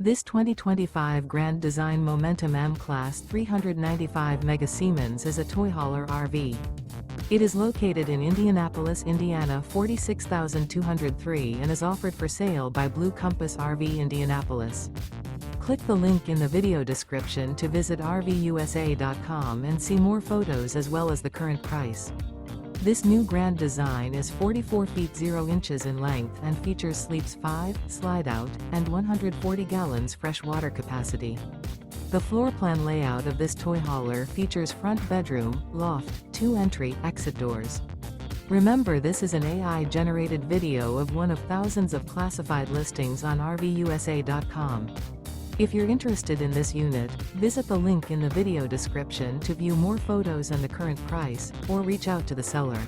This 2025 Grand Design Momentum M-Class 395 Mega Siemens is a toy hauler RV. It is located in Indianapolis, Indiana 46203 and is offered for sale by Blue Compass RV Indianapolis. Click the link in the video description to visit RVUSA.com and see more photos as well as the current price. This new grand design is 44 feet 0 inches in length and features sleeps 5, slide-out, and 140 gallons fresh water capacity. The floor plan layout of this toy hauler features front bedroom, loft, 2 entry/exit doors. Remember, this is an AI-generated video of one of thousands of classified listings on RVUSA.com. If you're interested in this unit, visit the link in the video description to view more photos and the current price, or reach out to the seller.